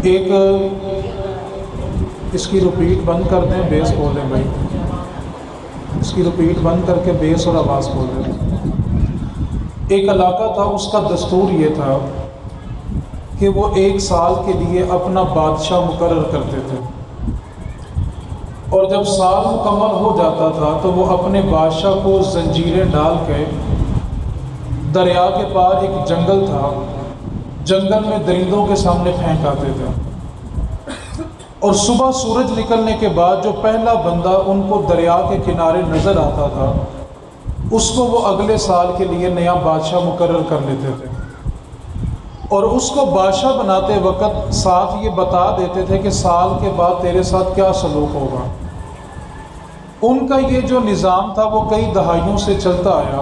ایک اس کی رپیٹ بند کر دیں، بیس کھول دیں بھائی، اس کی رپیٹ بند کر کے بیس اور آواز کھول دیں۔ ایک علاقہ تھا، اس کا دستور یہ تھا کہ وہ 1 سال کے لیے اپنا بادشاہ مقرر کرتے تھے، اور جب سال مکمل ہو جاتا تھا تو وہ اپنے بادشاہ کو زنجیریں ڈال کے دریا کے پار ایک جنگل تھا، جنگل میں درندوں کے سامنے پھینک آتے تھے، اور صبح سورج نکلنے کے بعد جو پہلا بندہ ان کو دریا کے کنارے نظر آتا تھا اس کو وہ اگلے سال کے لیے نیا بادشاہ مقرر کر لیتے تھے، اور اس کو بادشاہ بناتے وقت ساتھ یہ بتا دیتے تھے کہ سال کے بعد تیرے ساتھ کیا سلوک ہوگا۔ ان کا یہ جو نظام تھا وہ کئی دہائیوں سے چلتا آیا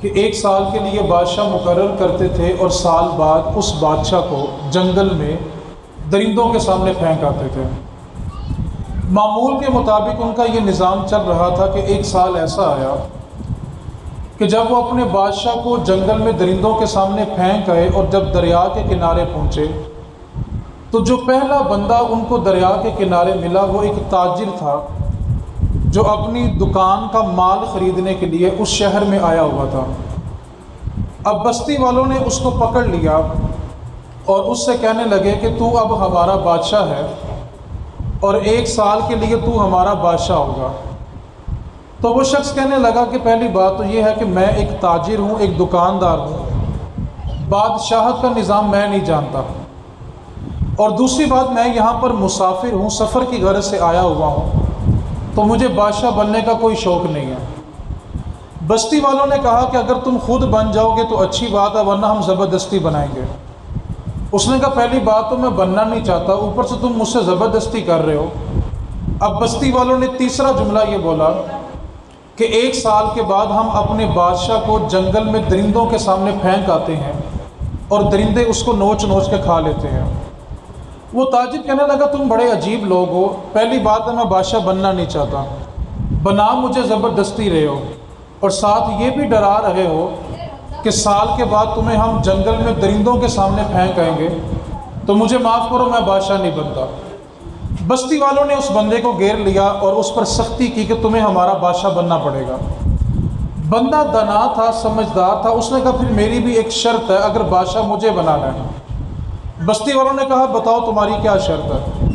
کہ 1 سال کے لیے بادشاہ مقرر کرتے تھے، اور سال بعد اس بادشاہ کو جنگل میں درندوں کے سامنے پھینک آتے تھے۔ معمول کے مطابق ان کا یہ نظام چل رہا تھا کہ 1 سال ایسا آیا کہ جب وہ اپنے بادشاہ کو جنگل میں درندوں کے سامنے پھینک آئے، اور جب دریا کے کنارے پہنچے تو جو پہلا بندہ ان کو دریا کے کنارے ملا وہ ایک تاجر تھا جو اپنی دکان کا مال خریدنے کے لیے اس شہر میں آیا ہوا تھا۔ اب بستی والوں نے اس کو پکڑ لیا اور اس سے کہنے لگے کہ تو اب ہمارا بادشاہ ہے، اور 1 سال کے لیے تو ہمارا بادشاہ ہوگا۔ تو وہ شخص کہنے لگا کہ پہلی بات تو یہ ہے کہ میں ایک تاجر ہوں، ایک دکاندار ہوں، بادشاہت کا نظام میں نہیں جانتا، اور دوسری بات میں یہاں پر مسافر ہوں، سفر کی غرض سے آیا ہوا ہوں، تو مجھے بادشاہ بننے کا کوئی شوق نہیں ہے۔ بستی والوں نے کہا کہ اگر تم خود بن جاؤ گے تو اچھی بات ہے، ورنہ ہم زبردستی بنائیں گے۔ اس نے کہا پہلی بات تو میں بننا نہیں چاہتا، اوپر سے تم مجھ سے زبردستی کر رہے ہو۔ اب بستی والوں نے تیسرا جملہ یہ بولا کہ 1 سال کے بعد ہم اپنے بادشاہ کو جنگل میں درندوں کے سامنے پھینک آتے ہیں، اور درندے اس کو نوچ نوچ کے کھا لیتے ہیں۔ وہ تاجر کہنے لگا تم بڑے عجیب لوگ ہو، پہلی بات ہے میں بادشاہ بننا نہیں چاہتا، بنا مجھے زبردستی رہے ہو، اور ساتھ یہ بھی ڈرا رہے ہو کہ سال کے بعد تمہیں ہم جنگل میں درندوں کے سامنے پھینک آئیں گے، تو مجھے معاف کرو میں بادشاہ نہیں بنتا۔ بستی والوں نے اس بندے کو گھیر لیا اور اس پر سختی کی کہ تمہیں ہمارا بادشاہ بننا پڑے گا۔ بندہ دانا تھا، سمجھدار تھا، اس نے کہا پھر میری بھی ایک شرط ہے، اگر بادشاہ مجھے بنانا ہے۔ بستی والوں نے کہا بتاؤ تمہاری کیا شرط ہے؟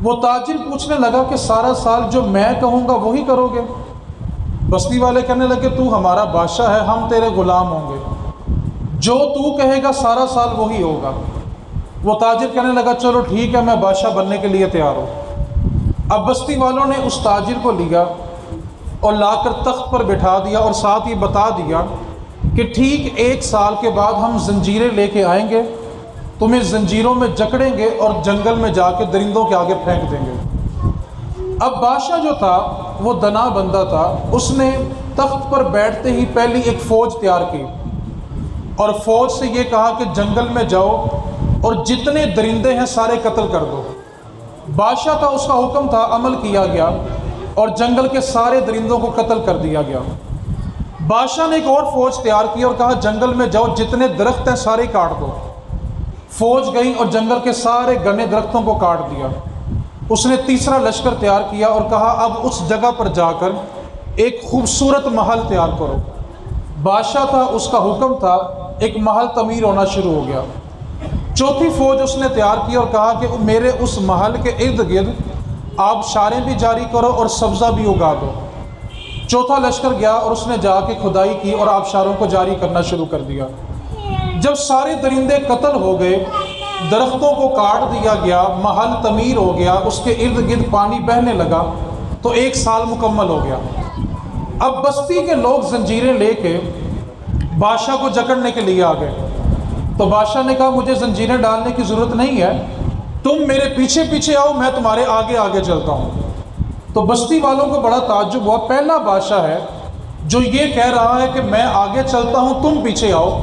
وہ تاجر پوچھنے لگا کہ سارا سال جو میں کہوں گا وہی کرو گے؟ بستی والے کہنے لگے تو ہمارا بادشاہ ہے، ہم تیرے غلام ہوں گے، جو تو کہے گا سارا سال وہی ہوگا۔ وہ تاجر کہنے لگا چلو ٹھیک ہے، میں بادشاہ بننے کے لیے تیار ہوں۔ اب بستی والوں نے اس تاجر کو لیا اور لا کر تخت پر بٹھا دیا، اور ساتھ یہ بتا دیا کہ ٹھیک 1 سال کے بعد ہم زنجیریں لے کے آئیں گے، تمہیں زنجیروں میں جکڑیں گے اور جنگل میں جا کے درندوں کے آگے پھینک دیں گے۔ اب بادشاہ جو تھا وہ دنا بندہ تھا، اس نے تخت پر بیٹھتے ہی پہلی ایک فوج تیار کی، اور فوج سے یہ کہا کہ جنگل میں جاؤ اور جتنے درندے ہیں سارے قتل کر دو۔ بادشاہ تھا، اس کا حکم تھا، عمل کیا گیا، اور جنگل کے سارے درندوں کو قتل کر دیا گیا۔ بادشاہ نے ایک اور فوج تیار کی اور کہا جنگل میں جاؤ، جتنے درخت ہیں سارے کاٹ دو۔ فوج گئی اور جنگل کے سارے گھنے درختوں کو کاٹ دیا۔ اس نے تیسرا لشکر تیار کیا اور کہا اب اس جگہ پر جا کر ایک خوبصورت محل تیار کرو۔ بادشاہ تھا، اس کا حکم تھا، ایک محل تعمیر ہونا شروع ہو گیا۔ چوتھی فوج اس نے تیار کی اور کہا کہ میرے اس محل کے ارد گرد آبشاریں بھی جاری کرو اور سبزہ بھی اگا دو۔ چوتھا لشکر گیا اور اس نے جا کے کھدائی کی اور آبشاروں کو جاری کرنا شروع کر دیا۔ جب سارے درندے قتل ہو گئے، درختوں کو کاٹ دیا گیا، محل تعمیر ہو گیا، اس کے ارد گرد پانی بہنے لگا، تو 1 سال مکمل ہو گیا۔ اب بستی کے لوگ زنجیریں لے کے بادشاہ کو جکڑنے کے لیے آ گئے، تو بادشاہ نے کہا مجھے زنجیریں ڈالنے کی ضرورت نہیں ہے، تم میرے پیچھے پیچھے آؤ، میں تمہارے آگے آگے چلتا ہوں۔ تو بستی والوں کو بڑا تعجب ہوا، پہلا بادشاہ ہے جو یہ کہہ رہا ہے کہ میں آگے چلتا ہوں تم پیچھے آؤ،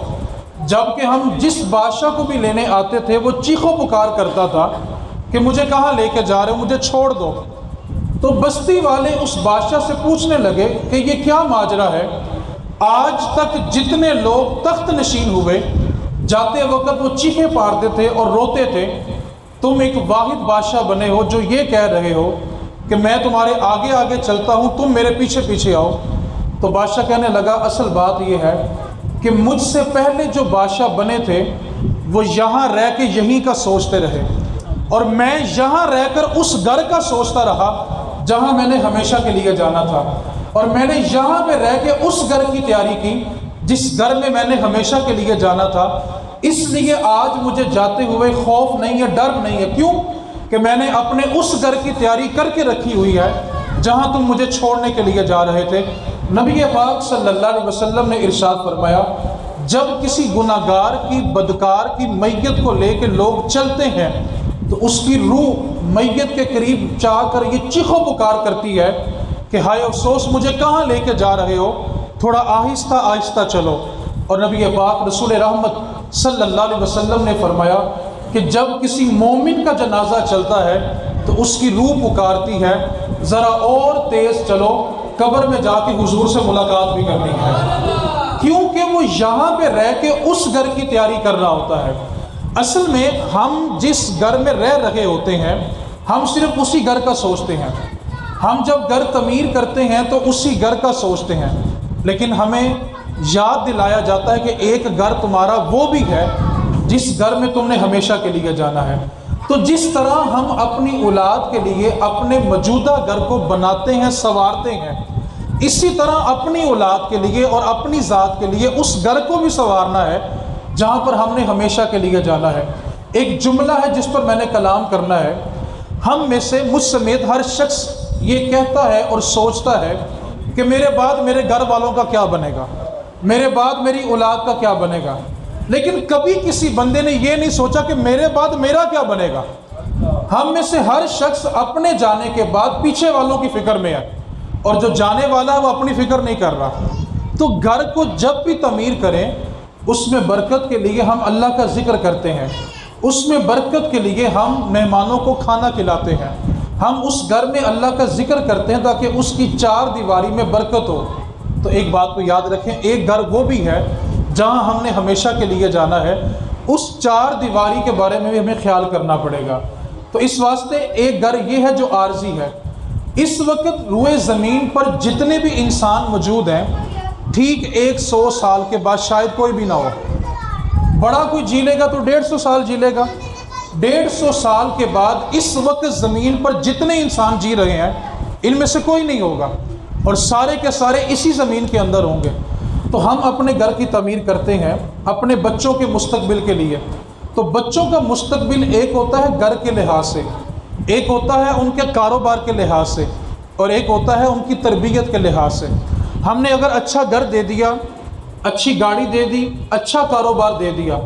جبکہ ہم جس بادشاہ کو بھی لینے آتے تھے وہ چیخو پکار کرتا تھا کہ مجھے کہاں لے کے جا رہے ہو، مجھے چھوڑ دو۔ تو بستی والے اس بادشاہ سے پوچھنے لگے کہ یہ کیا ماجرا ہے، آج تک جتنے لوگ تخت نشین ہوئے جاتے وقت وہ چیخے پارتے تھے اور روتے تھے تم ایک واحد بادشاہ بنے ہو جو یہ کہہ رہے ہو کہ میں تمہارے آگے آگے چلتا ہوں، تم میرے پیچھے پیچھے آؤ۔ تو بادشاہ کہنے لگا اصل بات یہ ہے کہ مجھ سے پہلے جو بادشاہ بنے تھے وہ یہاں رہ کے یہیں کا سوچتے رہے، اور میں یہاں رہ کر اس گھر کا سوچتا رہا جہاں میں نے ہمیشہ کے لیے جانا تھا، اور میں نے یہاں پہ رہ کے اس گھر کی تیاری کی جس گھر میں نے ہمیشہ کے لیے جانا تھا۔ اس لیے آج مجھے جاتے ہوئے خوف نہیں ہے، ڈر نہیں ہے۔ کیوں؟ کہ میں نے اپنے اس گھر کی تیاری کر کے رکھی ہوئی ہے جہاں تم مجھے چھوڑنے کے لیے جا رہے تھے۔ نبی پاک صلی اللہ علیہ وسلم نے ارشاد فرمایا، جب کسی گناہگار کی، بدکار کی میت کو لے کے لوگ چلتے ہیں تو اس کی روح میت کے قریب جا کر یہ چیخو پکار کرتی ہے کہ ہائے افسوس، مجھے کہاں لے کے جا رہے ہو، تھوڑا آہستہ آہستہ چلو۔ اور نبی پاک رسول رحمت صلی اللہ علیہ وسلم نے فرمایا کہ جب کسی مومن کا جنازہ چلتا ہے تو اس کی روح پکارتی ہے، ذرا اور تیز چلو، قبر میں جا کے حضور سے ملاقات بھی کرنی ہے۔ کیونکہ وہ یہاں پہ رہ کے اس گھر کی تیاری کر رہا ہوتا ہے۔ اصل میں ہم جس گھر میں رہ رہے ہوتے ہیں ہم صرف اسی گھر کا سوچتے ہیں۔ ہم جب گھر تعمیر کرتے ہیں تو اسی گھر کا سوچتے ہیں، لیکن ہمیں یاد دلایا جاتا ہے کہ ایک گھر تمہارا وہ بھی ہے جس گھر میں تم نے ہمیشہ کے لیے جانا ہے۔ تو جس طرح ہم اپنی اولاد کے لیے اپنے موجودہ گھر کو بناتے ہیں، سنوارتے ہیں، اسی طرح اپنی اولاد کے لیے اور اپنی ذات کے لیے اس گھر کو بھی سنوارنا ہے جہاں پر ہم نے ہمیشہ کے لیے جانا ہے۔ ایک جملہ ہے جس پر میں نے کلام کرنا ہے۔ ہم میں سے، مجھ سمیت ہر شخص یہ کہتا ہے اور سوچتا ہے کہ میرے بعد میرے گھر والوں کا کیا بنے گا، میرے بعد میری اولاد کا کیا بنے گا، لیکن کبھی کسی بندے نے یہ نہیں سوچا کہ میرے بعد میرا کیا بنے گا۔ ہم میں سے ہر شخص اپنے جانے کے بعد پیچھے والوں کی فکر میں ہے، اور جو جانے والا ہے وہ اپنی فکر نہیں کر رہا۔ تو گھر کو جب بھی تعمیر کریں اس میں برکت کے لیے ہم اللہ کا ذکر کرتے ہیں، اس میں برکت کے لیے ہم مہمانوں کو کھانا کھلاتے ہیں، ہم اس گھر میں اللہ کا ذکر کرتے ہیں تاکہ اس کی چار دیواری میں برکت ہو۔ تو ایک بات کو یاد رکھیں، ایک گھر وہ بھی ہے جہاں ہم نے ہمیشہ کے لیے جانا ہے، اس چار دیواری کے بارے میں بھی ہمیں خیال کرنا پڑے گا۔ تو اس واسطے ایک گھر یہ ہے جو عارضی ہے۔ اس وقت روئے زمین پر جتنے بھی انسان موجود ہیں، ٹھیک 100 سال کے بعد شاید کوئی بھی نہ ہو، بڑا کوئی جی لے گا تو 150 سال جی لے گا، 150 سال کے بعد اس وقت زمین پر جتنے انسان جی رہے ہیں ان میں سے کوئی نہیں ہوگا، اور سارے کے سارے اسی زمین کے اندر ہوں گے۔ تو ہم اپنے گھر کی تعمیر کرتے ہیں اپنے بچوں کے مستقبل کے لیے۔ تو بچوں کا مستقبل ایک ہوتا ہے گھر کے لحاظ سے، ایک ہوتا ہے ان کے کاروبار کے لحاظ سے، اور ایک ہوتا ہے ان کی تربیت کے لحاظ سے۔ ہم نے اگر اچھا گھر دے دیا، اچھی گاڑی دے دی، اچھا کاروبار دے دیا،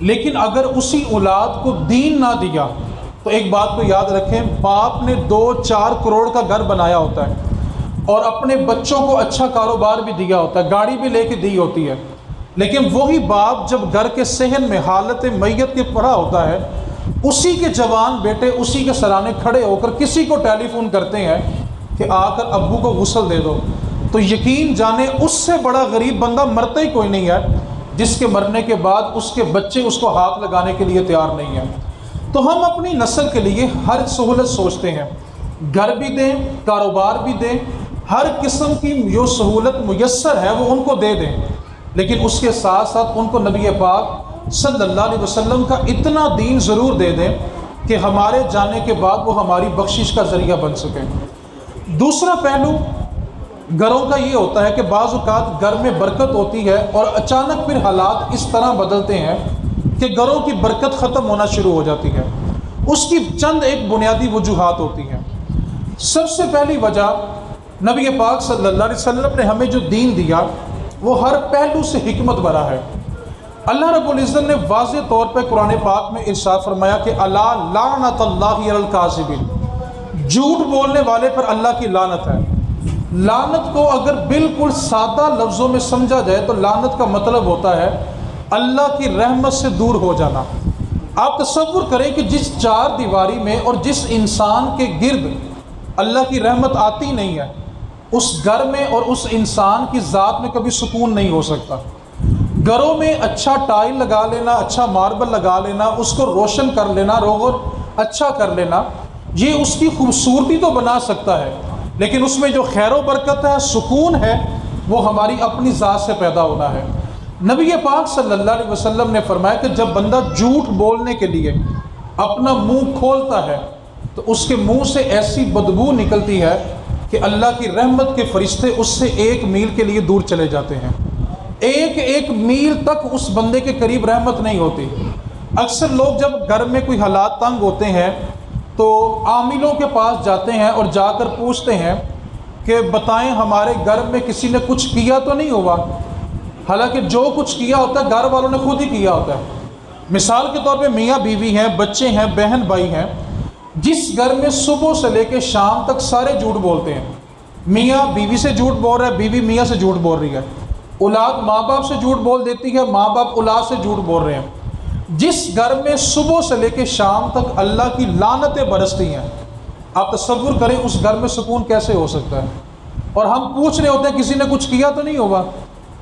لیکن اگر اسی اولاد کو دین نہ دیا تو ایک بات کو یاد رکھیں، باپ نے 2-4 کروڑ کا گھر بنایا ہوتا ہے اور اپنے بچوں کو اچھا کاروبار بھی دیا ہوتا ہے، گاڑی بھی لے کے دی ہوتی ہے، لیکن وہی باپ جب گھر کے صحن میں حالت میت کے پڑا ہوتا ہے، اسی کے جوان بیٹے اسی کے سرانے کھڑے ہو کر کسی کو ٹیلی فون کرتے ہیں کہ آ کر ابو کو غسل دے دو، تو یقین جانے اس سے بڑا غریب بندہ مرتا ہی کوئی نہیں ہے جس کے مرنے کے بعد اس کے بچے اس کو ہاتھ لگانے کے لیے تیار نہیں ہیں۔ تو ہم اپنی نسل کے لیے ہر سہولت سوچتے ہیں، گھر بھی دیں، کاروبار بھی دیں، ہر قسم کی جو سہولت میسر ہے وہ ان کو دے دیں، لیکن اس کے ساتھ ساتھ ان کو نبی پاک صلی اللہ علیہ وسلم کا اتنا دین ضرور دے دیں کہ ہمارے جانے کے بعد وہ ہماری بخشش کا ذریعہ بن سکے۔ دوسرا پہلو گھروں کا یہ ہوتا ہے کہ بعض اوقات گھر میں برکت ہوتی ہے اور اچانک پھر حالات اس طرح بدلتے ہیں کہ گھروں کی برکت ختم ہونا شروع ہو جاتی ہے۔ اس کی چند ایک بنیادی وجوہات ہوتی ہیں۔ سب سے پہلی وجہ، نبی پاک صلی اللہ علیہ وسلم نے ہمیں جو دین دیا وہ ہر پہلو سے حکمت بھرا ہے۔ اللہ رب العزت نے واضح طور پہ قرآن پاک میں ارشاد فرمایا کہ الا لعنت اللہ علی الکاذبین، جھوٹ بولنے والے پر اللہ کی لعنت ہے۔ لعنت کو اگر بالکل سادہ لفظوں میں سمجھا جائے تو لعنت کا مطلب ہوتا ہے اللہ کی رحمت سے دور ہو جانا۔ آپ تصور کریں کہ جس چار دیواری میں اور جس انسان کے گرد اللہ کی رحمت آتی نہیں ہے، اس گھر میں اور اس انسان کی ذات میں کبھی سکون نہیں ہو سکتا۔ گھروں میں اچھا ٹائل لگا لینا، اچھا ماربل لگا لینا، اس کو روشن کر لینا، اچھا کر لینا یہ اس کی خوبصورتی تو بنا سکتا ہے، لیکن اس میں جو خیر و برکت ہے، سکون ہے، وہ ہماری اپنی ذات سے پیدا ہونا ہے۔ نبی پاک صلی اللہ علیہ وسلم نے فرمایا کہ جب بندہ جھوٹ بولنے کے لیے اپنا منہ کھولتا ہے تو اس کے منہ سے ایسی بدبو نکلتی ہے کہ اللہ کی رحمت کے فرشتے اس سے 1 میل کے لیے دور چلے جاتے ہیں۔ 1 میل تک اس بندے کے قریب رحمت نہیں ہوتی۔ اکثر لوگ جب گھر میں کوئی حالات تنگ ہوتے ہیں تو عاملوں کے پاس جاتے ہیں اور جا کر پوچھتے ہیں کہ بتائیں ہمارے گھر میں کسی نے کچھ کیا تو نہیں ہوا، حالانکہ جو کچھ کیا ہوتا ہے گھر والوں نے خود ہی کیا ہوتا ہے۔ مثال کے طور پہ میاں بیوی ہیں، بچے ہیں، بہن بھائی ہیں، جس گھر میں صبح سے لے کے شام تک سارے جھوٹ بولتے ہیں، میاں بیوی سے جھوٹ بول رہا ہے، بیوی میاں سے جھوٹ بول رہی ہے، اولاد ماں باپ سے جھوٹ بول دیتی ہے، ماں باپ اولاد سے جھوٹ بول رہے ہیں، جس گھر میں صبح سے لے کے شام تک اللہ کی لعنتیں برستی ہیں، آپ تصور کریں اس گھر میں سکون کیسے ہو سکتا ہے؟ اور ہم پوچھ رہے ہوتے ہیں کسی نے کچھ کیا تو نہیں ہوگا،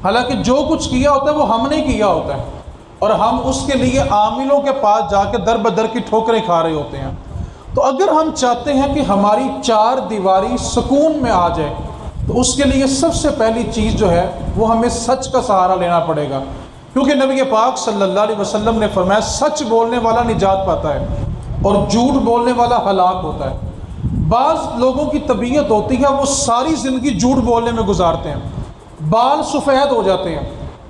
حالانکہ جو کچھ کیا ہوتا ہے وہ ہم نے کیا ہوتا ہے، اور ہم اس کے لیے عاملوں کے پاس جا کے در بدر کی ٹھوکریں کھا رہے ہوتے ہیں۔ تو اگر ہم چاہتے ہیں کہ ہماری 4 دیواری سکون میں آ جائے تو اس کے لیے سب سے پہلی چیز جو ہے وہ ہمیں سچ کا سہارا لینا پڑے گا، کیونکہ نبی پاک صلی اللہ علیہ وسلم نے فرمایا سچ بولنے والا نجات پاتا ہے اور جھوٹ بولنے والا ہلاک ہوتا ہے۔ بعض لوگوں کی طبیعت ہوتی ہے وہ ساری زندگی جھوٹ بولنے میں گزارتے ہیں، بال سفید ہو جاتے ہیں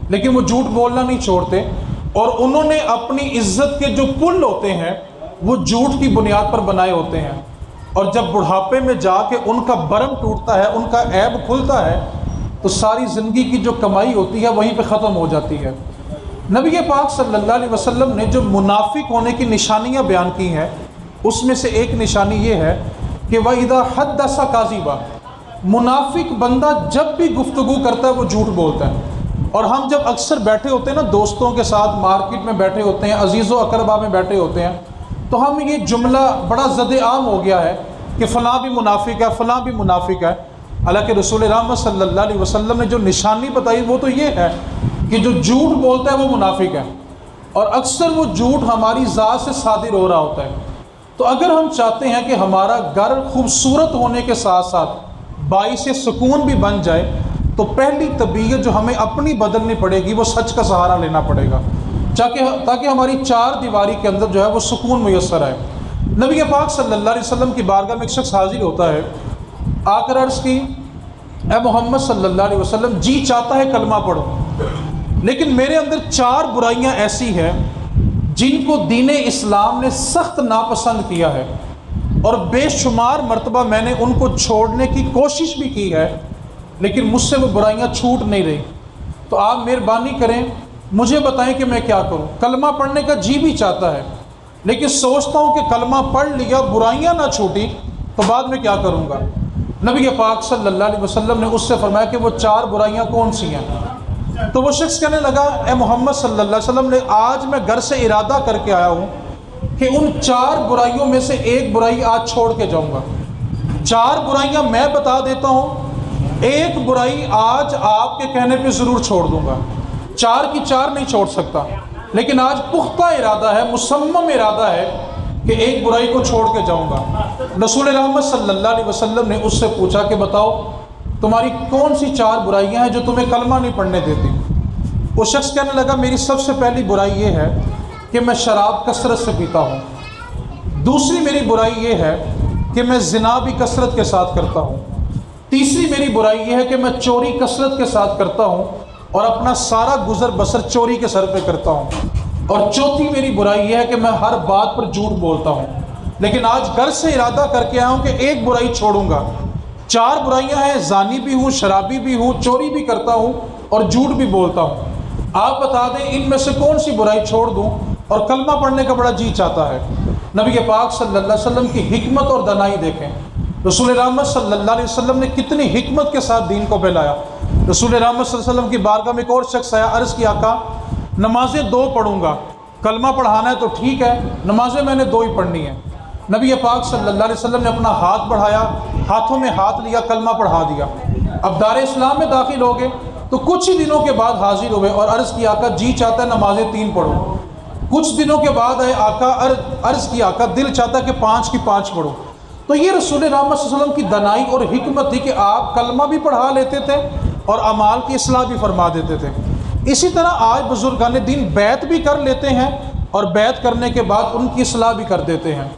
لیکن وہ جھوٹ بولنا نہیں چھوڑتے، اور انہوں نے اپنی عزت کے جو پل ہوتے ہیں وہ جھوٹ کی بنیاد پر بنائے ہوتے ہیں، اور جب بڑھاپے میں جا کے ان کا برم ٹوٹتا ہے، ان کا عیب کھلتا ہے، تو ساری زندگی کی جو کمائی ہوتی ہے وہیں پہ ختم ہو جاتی ہے۔ نبی پاک صلی اللہ علیہ وسلم نے جو منافق ہونے کی نشانیاں بیان کی ہیں اس میں سے ایک نشانی یہ ہے کہ وَإِذَا حَدَّثَ كَاذِبًا، منافق بندہ جب بھی گفتگو کرتا ہے وہ جھوٹ بولتا ہے۔ اور ہم جب اکثر بیٹھے ہوتے ہیں نا دوستوں کے ساتھ، مارکیٹ میں بیٹھے ہوتے ہیں، عزیز و اقربا میں بیٹھے ہوتے ہیں، تو ہم یہ جملہ بڑا زد عام ہو گیا ہے کہ فلاں بھی منافق ہے، فلاں بھی منافق ہے، حالانکہ رسول رحمت صلی اللہ علیہ وسلم نے جو نشانی بتائی وہ تو یہ ہے کہ جو جھوٹ بولتا ہے وہ منافق ہے، اور اکثر وہ جھوٹ ہماری ذات سے صادر ہو رہا ہوتا ہے۔ تو اگر ہم چاہتے ہیں کہ ہمارا گھر خوبصورت ہونے کے ساتھ ساتھ باعث سکون بھی بن جائے تو پہلی طبیعت جو ہمیں اپنی بدلنی پڑے گی وہ سچ کا سہارا لینا پڑے گا، تاکہ ہماری 4 دیواری کے اندر جو ہے وہ سکون میسر آئے۔ نبی پاک صلی اللہ علیہ وسلم کی بارگاہ میں ایک شخص حاضر ہوتا ہے، آ کر عرض کی اے محمد صلی اللہ علیہ وسلم، جی چاہتا ہے کلمہ پڑھو لیکن میرے اندر 4 برائیاں ایسی ہیں جن کو دین اسلام نے سخت ناپسند کیا ہے، اور بے شمار مرتبہ میں نے ان کو چھوڑنے کی کوشش بھی کی ہے لیکن مجھ سے وہ برائیاں چھوٹ نہیں رہی، تو آپ مہربانی کریں مجھے بتائیں کہ میں کیا کروں۔ کلمہ پڑھنے کا جی بھی چاہتا ہے لیکن سوچتا ہوں کہ کلمہ پڑھ لیا، برائیاں نہ چھوٹی تو بعد میں کیا کروں گا۔ نبی پاک صلی اللہ علیہ وسلم نے اس سے فرمایا کہ وہ 4 برائیاں کون سی ہیں؟ تو وہ شخص کہنے لگا اے محمد صلی اللہ علیہ وسلم نے آج میں گھر سے ارادہ کر کے آیا ہوں کہ ان 4 برائیوں میں سے ایک برائی آج چھوڑ کے جاؤں گا۔ 4 برائیاں میں بتا دیتا ہوں، ایک برائی آج آپ کے کہنے پہ ضرور چھوڑ دوں گا، 4 کی 4 نہیں چھوڑ سکتا، لیکن آج پختہ ارادہ ہے، مصمم ارادہ ہے کہ ایک برائی کو چھوڑ کے جاؤں گا۔ رسول رحمت صلی اللہ علیہ وسلم نے اس سے پوچھا کہ بتاؤ تمہاری کون سی 4 برائیاں ہیں جو تمہیں کلمہ نہیں پڑھنے دیتی؟ وہ شخص کہنے لگا میری سب سے پہلی برائی یہ ہے کہ میں شراب کثرت سے پیتا ہوں، دوسری میری برائی یہ ہے کہ میں زنا بھی کثرت کے ساتھ کرتا ہوں، تیسری میری برائی یہ ہے کہ میں چوری کثرت کے ساتھ کرتا ہوں اور اپنا سارا گزر بسر چوری کے سر پہ کرتا ہوں، اور چوتھی میری برائی یہ ہے کہ میں ہر بات پر جھوٹ بولتا ہوں۔ لیکن آج گھر سے ارادہ کر کے آیا ہوں کہ ایک برائی چھوڑوں گا۔ 4 برائیاں ہیں، زانی بھی ہوں، شرابی بھی ہوں، چوری بھی کرتا ہوں اور جھوٹ بھی بولتا ہوں، آپ بتا دیں ان میں سے کون سی برائی چھوڑ دوں؟ اور کلمہ پڑھنے کا بڑا جی چاہتا ہے۔ نبی پاک صلی اللہ علیہ وسلم کی حکمت اور دانائی دیکھیں، رسول رحمت صلی اللہ علیہ وسلم نے کتنی حکمت کے ساتھ دین کو پھیلایا۔ رسول رحمت صلی اللہ علیہ وسلم کی بارگاہ میں ایک اور شخص آیا، عرض کی آقا نمازیں 2 پڑھوں گا، کلمہ پڑھانا ہے تو ٹھیک ہے، نمازیں میں نے 2 ہی پڑھنی ہیں۔ نبی پاک صلی اللہ علیہ وسلم نے اپنا ہاتھ بڑھایا، ہاتھوں میں ہاتھ لیا، کلمہ پڑھا دیا۔ اب دار اسلام میں داخل ہو گئے تو کچھ ہی دنوں کے بعد حاضر ہوئے اور عرض کی آقا جی چاہتا ہے نمازیں 3 پڑھوں۔ کچھ دنوں کے بعد آئے آقا، عرض کی آقا دل چاہتا کہ 5 کی 5 پڑھو۔ تو یہ رسول رحمت صلی اللہ علیہ وسلم کی دنائی اور حکمت تھی کہ آپ کلمہ بھی پڑھا لیتے تھے اور اعمال کی اصلاح بھی فرما دیتے تھے۔ اسی طرح آج بزرگان دین بیعت بھی کر لیتے ہیں اور بیعت کرنے کے بعد ان کی اصلاح بھی کر دیتے ہیں۔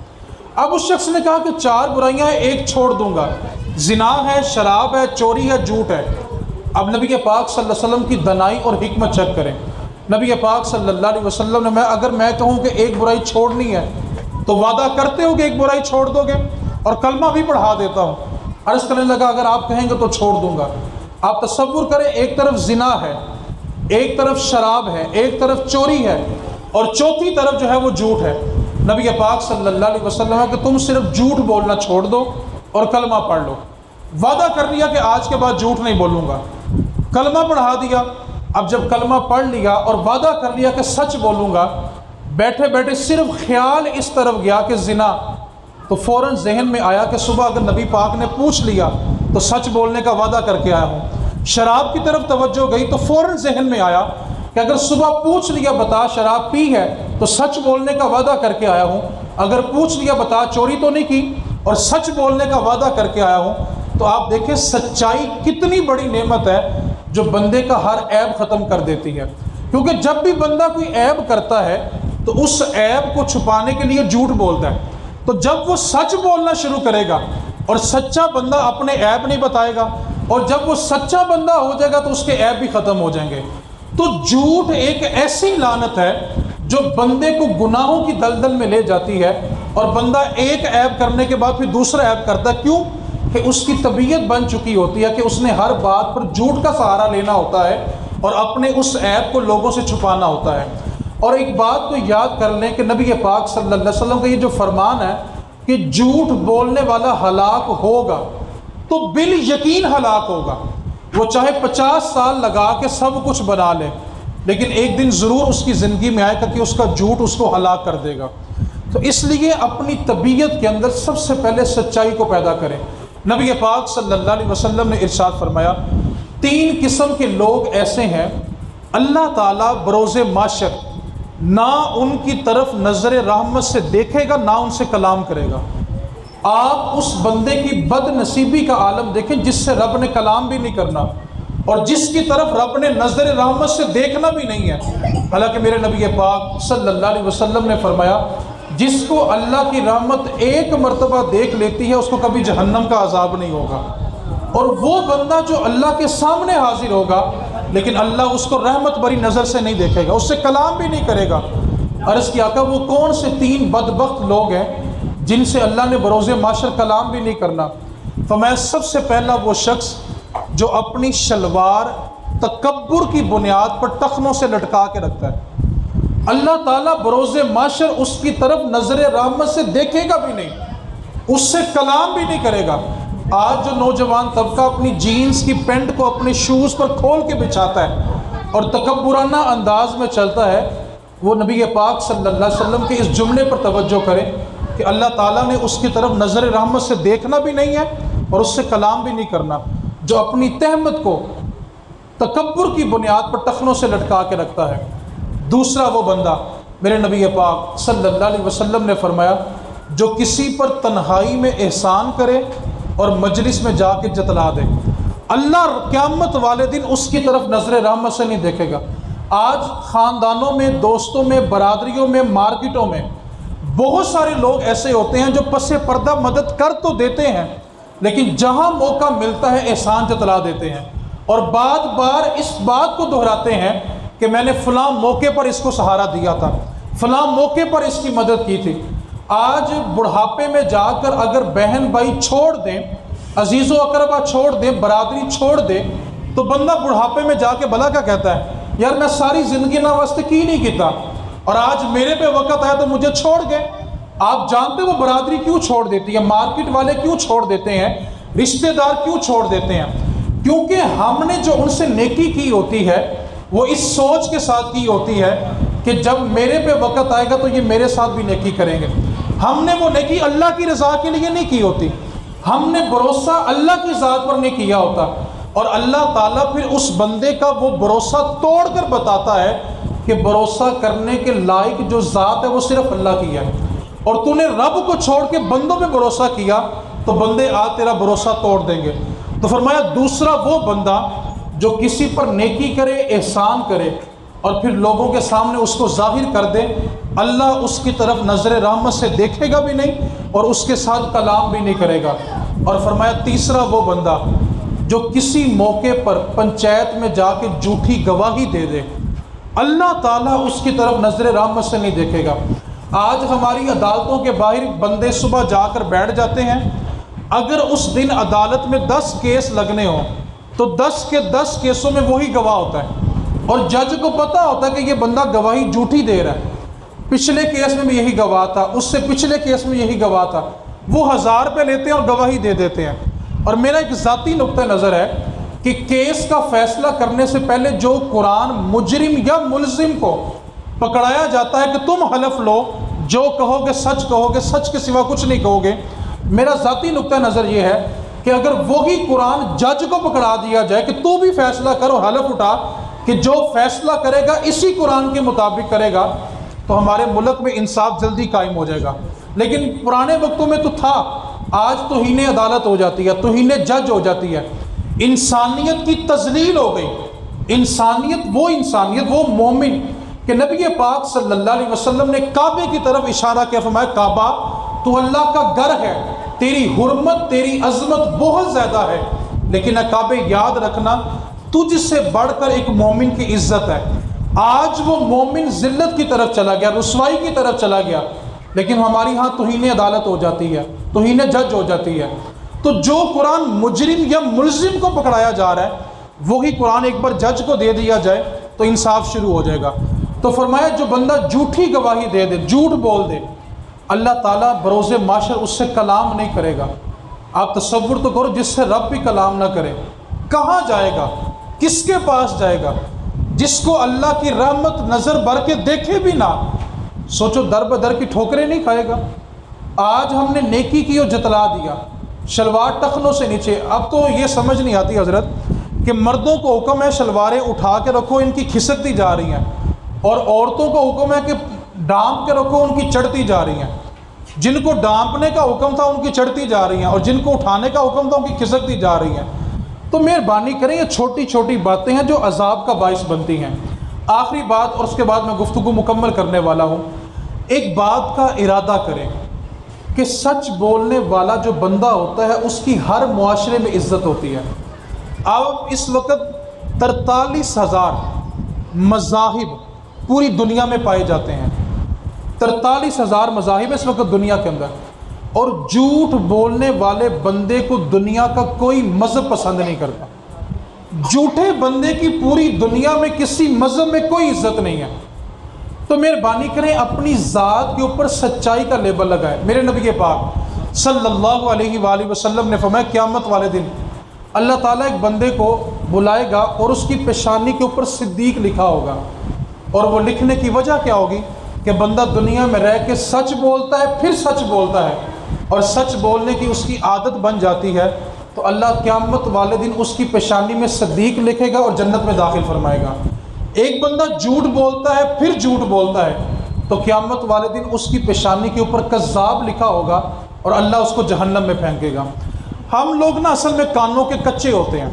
اب اس شخص نے کہا کہ 4 برائیاں ہیں، ایک چھوڑ دوں گا، زنا ہے، شراب ہے، چوری ہے، جھوٹ ہے۔ اب نبی پاک صلی اللہ علیہ وسلم کی دنائی اور حکمت چیک کریں۔ نبی پاک صلی اللہ علیہ وسلم نے اگر میں کہوں کہ ایک برائی چھوڑنی ہے تو وعدہ کرتے ہو کہ ایک برائی چھوڑ دو گے، اور کلمہ بھی پڑھا دیتا ہوں۔ عرض کرنے لگا اگر آپ کہیں گے تو چھوڑ دوں گا۔ آپ تصور کریں، ایک طرف زنا ہے، ایک طرف شراب ہے، ایک طرف چوری ہے، اور چوتھی طرف جو ہے وہ جھوٹ ہے۔ نبی پاک صلی اللہ علیہ وسلم ہے کہ تم صرف جھوٹ بولنا چھوڑ دو اور کلمہ پڑھ لو۔ وعدہ کر لیا کہ آج کے بعد جھوٹ نہیں بولوں گا، کلمہ پڑھا دیا۔ اب جب کلمہ پڑھ لیا اور وعدہ کر لیا کہ سچ بولوں گا، بیٹھے بیٹھے صرف خیال اس طرف گیا کہ زنا، تو فوراً ذہن میں آیا کہ صبح اگر نبی پاک نے پوچھ لیا تو سچ بولنے کا وعدہ کر کے آیا ہوں۔ شراب کی طرف توجہ گئی تو فوراً ذہن میں آیا کہ اگر صبح پوچھ لیا بتا شراب پی ہے تو سچ بولنے کا وعدہ کر کے آیا ہوں، اگر پوچھ لیا بتا چوری تو نہیں کی اور سچ بولنے کا وعدہ کر کے آیا ہوں۔ تو آپ دیکھیں سچائی کتنی بڑی نعمت ہے جو بندے کا ہر عیب ختم کر دیتی ہے، کیونکہ جب بھی بندہ کوئی عیب کرتا ہے تو اس عیب کو چھپانے کے لیے جھوٹ بولتا ہے، تو جب وہ سچ بولنا شروع کرے گا اور سچا بندہ اپنے عیب نہیں بتائے گا، اور جب وہ سچا بندہ ہو جائے گا تو اس کے عیب بھی ختم ہو جائیں گے۔ تو جھوٹ ایک ایسی لعنت ہے جو بندے کو گناہوں کی دلدل میں لے جاتی ہے، اور بندہ ایک عیب کرنے کے بعد پھر دوسرا عیب کرتا ہے۔ کیوں؟ کہ اس کی طبیعت بن چکی ہوتی ہے کہ اس نے ہر بات پر جھوٹ کا سہارا لینا ہوتا ہے اور اپنے اس عیب کو لوگوں سے چھپانا ہوتا ہے۔ اور ایک بات کو یاد کر لیں کہ نبی پاک صلی اللہ علیہ وسلم کا یہ جو فرمان ہے کہ جھوٹ بولنے والا ہلاک ہوگا تو بالیقین ہلاک ہوگا، وہ چاہے 50 سال لگا کے سب کچھ بنا لے، لیکن ایک دن ضرور اس کی زندگی میں آئے گا کہ اس کا جھوٹ اس کو ہلاک کر دے گا۔ تو اس لیے اپنی طبیعت کے اندر سب سے پہلے سچائی کو پیدا کریں۔ نبی پاک صلی اللہ علیہ وسلم نے ارشاد فرمایا 3 قسم کے لوگ ایسے ہیں اللہ تعالیٰ بروز محشر نہ ان کی طرف نظر رحمت سے دیکھے گا، نہ ان سے کلام کرے گا۔ آپ اس بندے کی بد نصیبی کا عالم دیکھیں جس سے رب نے کلام بھی نہیں کرنا اور جس کی طرف رب نے نظر رحمت سے دیکھنا بھی نہیں ہے۔ حالانکہ میرے نبی پاک صلی اللہ علیہ وسلم نے فرمایا جس کو اللہ کی رحمت ایک مرتبہ دیکھ لیتی ہے اس کو کبھی جہنم کا عذاب نہیں ہوگا، اور وہ بندہ جو اللہ کے سامنے حاضر ہوگا لیکن اللہ اس کو رحمت بری نظر سے نہیں دیکھے گا، اس سے کلام بھی نہیں کرے گا۔ عرض کیا آقا وہ کون سے 3 بدبخت لوگ ہیں جن سے اللہ نے بروز محشر کلام بھی نہیں کرنا؟ فرمایا سب سے پہلا وہ شخص جو اپنی شلوار تکبر کی بنیاد پر ٹخنوں سے لٹکا کے رکھتا ہے، اللہ تعالیٰ بروز محشر اس کی طرف نظر رحمت سے دیکھے گا بھی نہیں، اس سے کلام بھی نہیں کرے گا۔ آج جو نوجوان طبقہ اپنی جینز کی پینٹ کو اپنے شوز پر کھول کے بچھاتا ہے اور تکبرانہ انداز میں چلتا ہے، وہ نبی پاک صلی اللہ علیہ وسلم کے اس جملے پر توجہ کرے کہ اللہ تعالیٰ نے اس کی طرف نظر رحمت سے دیکھنا بھی نہیں ہے اور اس سے کلام بھی نہیں کرنا۔ جو اپنی تہمت کو تکبر کی بنیاد پر ٹخنوں سے لٹکا کے رکھتا ہے۔ دوسرا وہ بندہ میرے نبی پاک صلی اللہ علیہ وسلم نے فرمایا جو کسی پر تنہائی میں احسان کرے اور مجلس میں جا کے جتلا دے، اللہ قیامت والے دن اس کی طرف نظر رحمت سے نہیں دیکھے گا۔ آج خاندانوں میں، دوستوں میں، برادریوں میں، مارکیٹوں میں بہت سارے لوگ ایسے ہوتے ہیں جو پس پردہ مدد کر تو دیتے ہیں لیکن جہاں موقع ملتا ہے احسان جتلا دیتے ہیں، اور بار بار اس بات کو دہراتے ہیں کہ میں نے فلاں موقع پر اس کو سہارا دیا تھا، فلاں موقع پر اس کی مدد کی تھی۔ آج بڑھاپے میں جا کر اگر بہن بھائی چھوڑ دیں، عزیز و اقربا چھوڑ دیں، برادری چھوڑ دیں، تو بندہ بڑھاپے میں جا کے بھلا کیا کہتا ہے، یار میں ساری زندگی نہ واسطے کی نہیں کیتا اور آج میرے پہ وقت آیا تو مجھے چھوڑ گئے۔ آپ جانتے وہ برادری کیوں چھوڑ دیتی ہے، مارکیٹ والے کیوں چھوڑ دیتے ہیں، رشتہ دار کیوں چھوڑ دیتے ہیں؟ کیونکہ ہم نے جو ان سے نیکی کی ہوتی ہے وہ اس سوچ کے ساتھ کی ہوتی ہے کہ جب میرے پہ وقت آئے گا تو یہ میرے ساتھ بھی نیکی کریں گے۔ ہم نے وہ نیکی اللہ کی رضا کے لیے نہیں کی ہوتی، ہم نے بھروسہ اللہ کی ذات پر نہیں کیا ہوتا، اور اللہ تعالیٰ پھر اس بندے کا وہ بھروسہ توڑ کر بتاتا ہے کہ بھروسہ کرنے کے لائق جو ذات ہے وہ صرف اللہ کی ہے، اور تو نے رب کو چھوڑ کے بندوں پہ بھروسہ کیا تو بندے آج تیرا بھروسہ توڑ دیں گے۔ تو فرمایا دوسرا وہ بندہ جو کسی پر نیکی کرے، احسان کرے، اور پھر لوگوں کے سامنے اس کو ظاہر کر دے، اللہ اس کی طرف نظر رحمت سے دیکھے گا بھی نہیں اور اس کے ساتھ کلام بھی نہیں کرے گا۔ اور فرمایا تیسرا وہ بندہ جو کسی موقع پر پنچایت میں جا کے جھوٹی گواہی دے دے، اللہ تعالیٰ اس کی طرف نظر رحمت سے نہیں دیکھے گا۔ آج ہماری عدالتوں کے باہر بندے صبح جا کر بیٹھ جاتے ہیں، اگر اس دن عدالت میں 10 کیس لگنے ہوں تو 10 کے 10 کیسوں میں وہی گواہ ہوتا ہے، اور جج کو پتہ ہوتا ہے کہ یہ بندہ گواہی جھوٹی دے رہا ہے، پچھلے کیس میں بھی یہی گواہ تھا، اس سے پچھلے کیس میں یہی گواہ تھا، وہ 1000 روپے لیتے ہیں اور گواہی دے دیتے ہیں۔ اور میرا ایک ذاتی نقطہ نظر ہے کہ کیس کا فیصلہ کرنے سے پہلے جو قرآن مجرم یا ملزم کو پکڑایا جاتا ہے کہ تم حلف لو، جو کہو گے سچ کہو گے، سچ کے سوا کچھ نہیں کہو گے، میرا ذاتی نقطہ نظر یہ ہے کہ اگر وہی قرآن جج کو پکڑا دیا جائے کہ تو بھی فیصلہ کرو، حلف اٹھا کہ جو فیصلہ کرے گا اسی قرآن کے مطابق کرے گا، تو ہمارے ملک میں انصاف جلدی قائم ہو جائے گا۔ لیکن پرانے وقتوں میں تو تھا، آج توہین عدالت ہو جاتی ہے، توہین جج ہو جاتی ہے، انسانیت کی تذلیل ہو گئی۔ انسانیت وہ مومن کہ نبی پاک صلی اللہ علیہ وسلم نے کعبے کی طرف اشارہ کیا، فرمایا کعبہ تو اللہ کا گھر ہے، تیری حرمت تیری عظمت بہت زیادہ ہے، لیکن اے کعبے یاد رکھنا تجھ سے بڑھ کر ایک مومن کی عزت ہے۔ آج وہ مومن ذلت کی طرف چلا گیا، رسوائی کی طرف چلا گیا، لیکن ہماری ہاں توہین عدالت ہو جاتی ہے، توہین جج ہو جاتی ہے۔ تو جو قرآن مجرم یا ملزم کو پکڑایا جا رہا ہے وہی قرآن ایک بار جج کو دے دیا جائے تو انصاف شروع ہو جائے گا۔ تو فرمایا جو بندہ جھوٹی گواہی دے دے، جھوٹ بول دے، اللہ تعالیٰ بروز محشر اس سے کلام نہیں کرے گا۔ آپ تصور تو کرو، جس سے رب بھی کلام نہ کرے کہاں جائے گا، کس کے پاس جائے گا؟ جس کو اللہ کی رحمت نظر بھر کے دیکھے بھی نہ، سوچو در بدر کی ٹھوکریں نہیں کھائے گا۔ آج ہم نے نیکی کی اور جتلا دیا، شلوار ٹخنوں سے نیچے۔ اب تو یہ سمجھ نہیں آتی حضرت کہ مردوں کو حکم ہے شلواریں اٹھا کے رکھو، ان کی کھسکتی جا رہی ہیں، اور عورتوں کو حکم ہے کہ ڈانپ کے رکھو، ان کی چڑھتی جا رہی ہیں۔ جن کو ڈانپنے کا حکم تھا ان کی چڑھتی جا رہی ہیں، اور جن کو اٹھانے کا حکم تھا ان کی کھسکتی جا رہی ہیں۔ تو مہربانی کریں، یہ چھوٹی چھوٹی باتیں ہیں جو عذاب کا باعث بنتی ہیں۔ آخری بات، اور اس کے بعد میں گفتگو مکمل کرنے والا ہوں، ایک بات کا ارادہ کریں کہ سچ بولنے والا جو بندہ ہوتا ہے اس کی ہر معاشرے میں عزت ہوتی ہے۔ اب اس وقت 43,000 مذاہب پوری دنیا میں پائے جاتے ہیں، 43,000 مذاہب اس وقت دنیا کے اندر، اور جھوٹ بولنے والے بندے کو دنیا کا کوئی مذہب پسند نہیں کرتا۔ جھوٹے بندے کی پوری دنیا میں کسی مذہب میں کوئی عزت نہیں ہے۔ تو مہربانی کریں اپنی ذات کے اوپر سچائی کا لیبل لگائیں۔ میرے نبی پاک صلی اللہ علیہ وآلہ وسلم نے فرمایا قیامت والے دن اللہ تعالیٰ ایک بندے کو بلائے گا اور اس کی پیشانی کے اوپر صدیق لکھا ہوگا، اور وہ لکھنے کی وجہ کیا ہوگی کہ بندہ دنیا میں رہ کے سچ بولتا ہے، پھر سچ بولتا ہے، اور سچ بولنے کی اس کی عادت بن جاتی ہے، تو اللہ قیامت والے دن اس کی پیشانی میں صدیق لکھے گا اور جنت میں داخل فرمائے گا۔ ایک بندہ جھوٹ بولتا ہے پھر جھوٹ بولتا ہے تو قیامت والے دن اس کی پیشانی کے اوپر کذاب لکھا ہوگا اور اللہ اس کو جہنم میں پھینکے گا۔ ہم لوگ نا اصل میں کانوں کے کچے ہوتے ہیں۔